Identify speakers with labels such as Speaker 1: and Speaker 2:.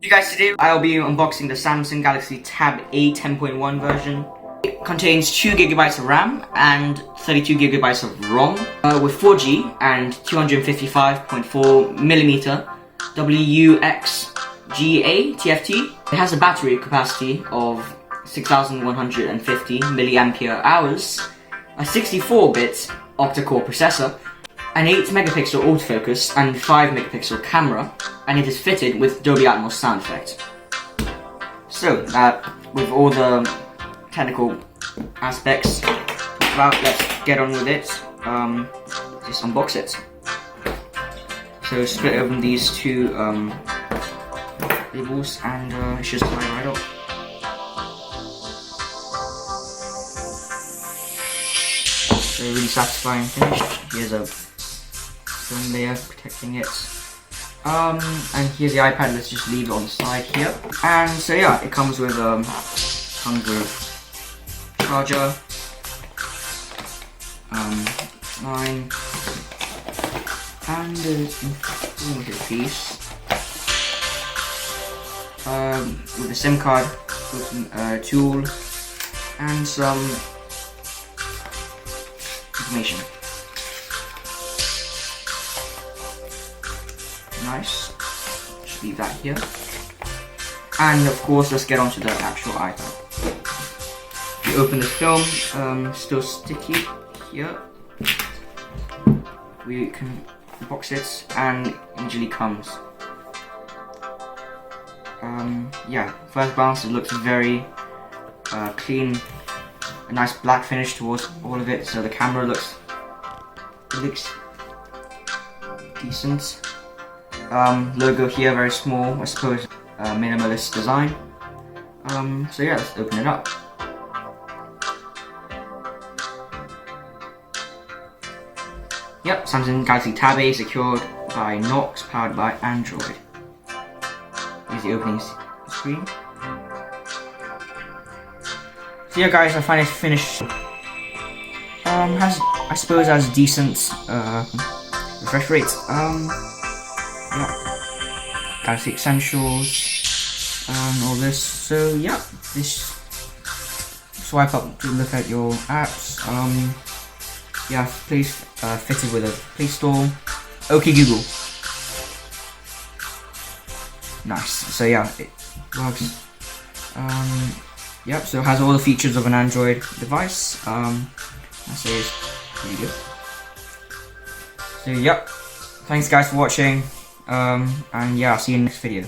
Speaker 1: Hey guys, today I'll be unboxing the Samsung Galaxy Tab A 10.1 version. It contains 2GB of RAM and 32GB of ROM with 4G and 255.4mm WUXGA TFT. It has a battery capacity of 6,150 milliampere hours, a 64-bit octa-core processor, an 8-megapixel autofocus and 5-megapixel camera, and it is fitted with Dolby Atmos sound effect. So, with all the technical aspects about, let's get on with it. Just unbox it. So split open these two labels and it should slide right off. So really satisfying finish. Here's a film layer protecting it. And here's the iPad. Let's just leave it on the side here. And so yeah, it comes with charger, line, and an informative piece with a SIM card, tool, and some information. Nice. Just leave that here. And of course, let's get onto the actual iPad. You open the film, still sticky here. We can box it, and it usually comes. Yeah, first glance it looks very clean, a nice black finish towards all of it. So the camera looks decent. Logo here very small, I suppose. Minimalist design. So yeah, let's open it up. Yep, Samsung Galaxy Tab A secured by Knox, powered by Android. Here's the opening screen. So yeah guys, I finally finished. I suppose has decent refresh rate. Yeah. Galaxy Essentials and all this. So yeah, this swipe up to look at your apps. Yeah, please fitted with a Play Store. Okay Google. Nice. So yeah, it works. Yep. So it has all the features of an Android device. I say it's pretty good. So yep. Thanks guys for watching. And yeah, I'll see you in the next video.